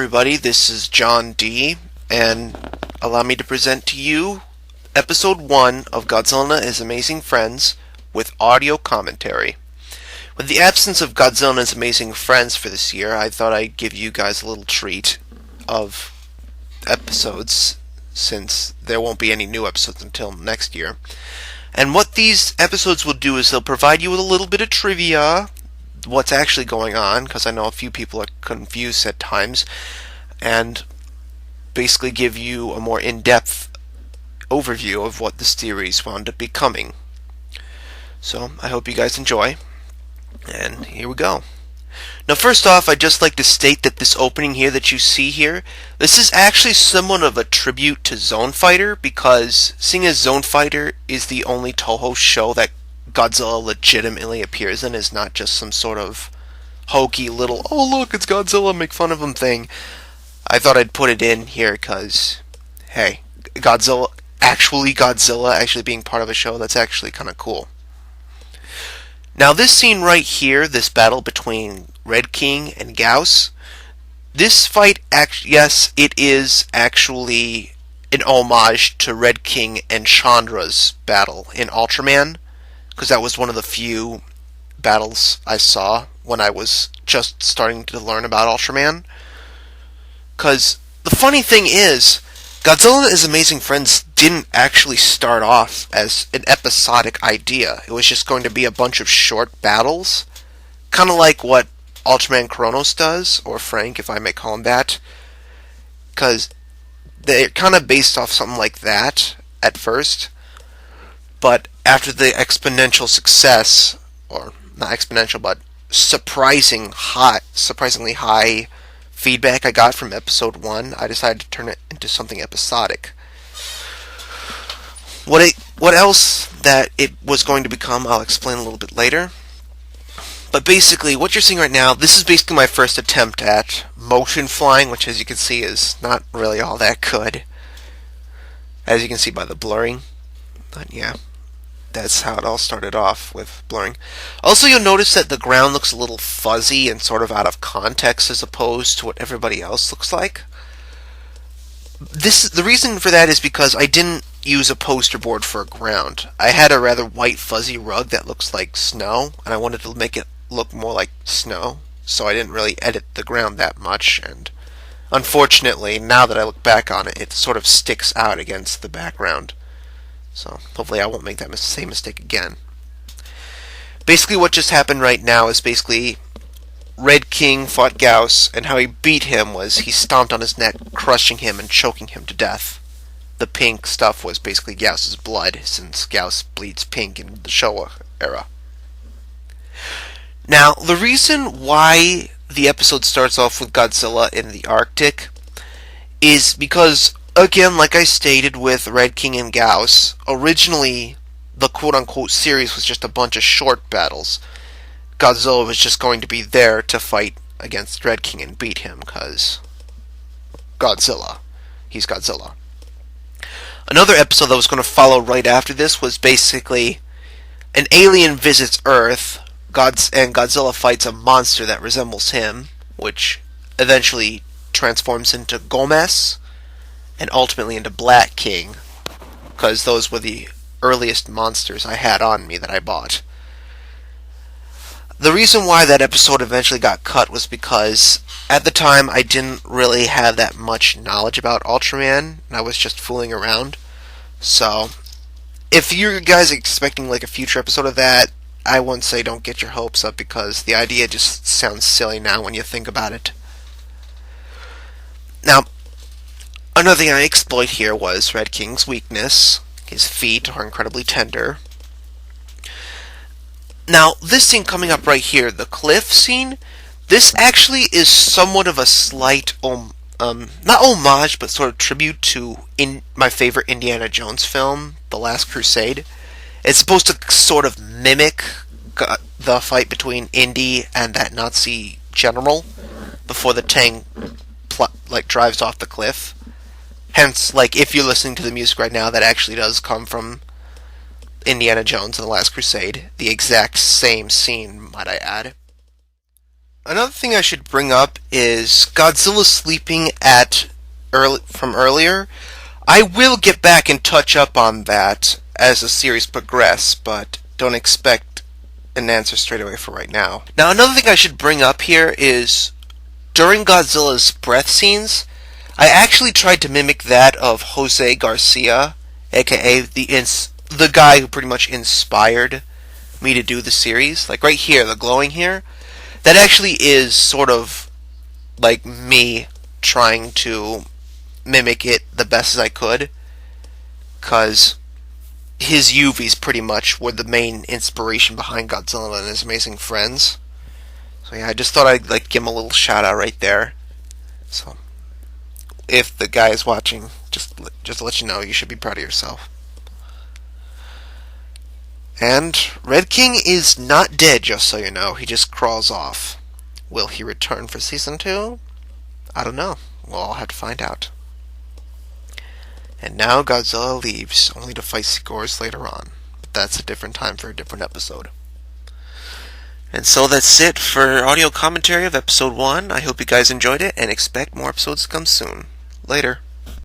everybody, this is John D, and allow me to present to you Episode 1 of Godzilla and His Amazing Friends with audio commentary. With the absence of Godzilla and His Amazing Friends for this year, I thought I'd give you guys a little treat of episodes, since there won't be any new episodes until next year. And what these episodes will do is they'll provide you with a little bit of trivia, what's actually going on, because I know a few people are confused at times, and basically give you a more in-depth overview of what the series wound up becoming. So I hope you guys enjoy, and here we go. Now first off, I'd just like to state that this opening here that you see here, this is actually somewhat of a tribute to Zone Fighter, because seeing as Zone Fighter is the only Toho show that Godzilla legitimately appears in, is not just some sort of hokey little, oh look, it's Godzilla, make fun of him thing. I thought I'd put it in here because, hey, Godzilla actually being part of a show, that's actually kind of cool. Now this scene right here, this battle between Red King and Gauss, this fight, yes, it is actually an homage to Red King and Chandra's battle in Ultraman, because that was one of the few battles I saw when I was just starting to learn about Ultraman. Because the funny thing is, Godzilla and His Amazing Friends didn't actually start off as an episodic idea. It was just going to be a bunch of short battles, kind of like what Ultraman Kronos does, or Frank, if I may call him that, because they're kind of based off something like that at first, but after the exponential success, or not exponential, but surprisingly high feedback I got from episode 1, I decided to turn it into something episodic. What else that it was going to become, I'll explain a little bit later. But basically, what you're seeing right now, this is basically my first attempt at motion flying, which as you can see is not really all that good, as you can see by the blurring. But yeah, that's how it all started off, with blurring. Also, you'll notice that the ground looks a little fuzzy and sort of out of context as opposed to what everybody else looks like. The reason for that is because I didn't use a poster board for a ground. I had a rather white fuzzy rug that looks like snow, and I wanted to make it look more like snow, so I didn't really edit the ground that much, and unfortunately, now that I look back on it, it sort of sticks out against the background. So hopefully I won't make that same mistake again. Basically what just happened right now is basically Red King fought Gauss, and how he beat him was he stomped on his neck, crushing him and choking him to death. The pink stuff was basically Gauss's blood, since Gauss bleeds pink in the Showa era. Now, the reason why the episode starts off with Godzilla in the Arctic is because, again, like I stated with Red King and Gauss, originally the quote-unquote series was just a bunch of short battles. Godzilla was just going to be there to fight against Red King and beat him, because Godzilla. He's Godzilla. Another episode that was going to follow right after this was basically an alien visits Earth, and Godzilla fights a monster that resembles him, which eventually transforms into Gomez, and ultimately into Black King, because those were the earliest monsters I had on me that I bought. The reason why that episode eventually got cut was because at the time I didn't really have that much knowledge about Ultraman, and I was just fooling around. So if you guys are expecting like a future episode of that, I wouldn't say don't get your hopes up, because the idea just sounds silly now when you think about it. Now, another thing I exploit here was Red King's weakness. His feet are incredibly tender. Now, this scene coming up right here, the cliff scene, this actually is somewhat of a slight, not homage, but sort of tribute to my favorite Indiana Jones film, The Last Crusade. It's supposed to sort of mimic the fight between Indy and that Nazi general before the tank drives off the cliff. Hence, if you're listening to the music right now, that actually does come from Indiana Jones and the Last Crusade. The exact same scene, might I add. Another thing I should bring up is Godzilla sleeping at from earlier. I will get back and touch up on that as the series progresses, but don't expect an answer straight away for right now. Now, another thing I should bring up here is during Godzilla's breath scenes, I actually tried to mimic that of Jose Garcia, aka the guy who pretty much inspired me to do the series. Like right here, the glowing here, that actually is sort of like me trying to mimic it the best as I could, because his UVs pretty much were the main inspiration behind Godzilla and His Amazing Friends. So yeah, I just thought I'd like give him a little shout out right there. So if the guy is watching, just to let you know, you should be proud of yourself. And Red King is not dead, just so you know. He just crawls off. Will he return for season 2? I don't know. We'll all have to find out. And now Godzilla leaves, only to fight Sigors later on. But that's a different time for a different episode. And so that's it for audio commentary of episode 1. I hope you guys enjoyed it and expect more episodes to come soon. Later.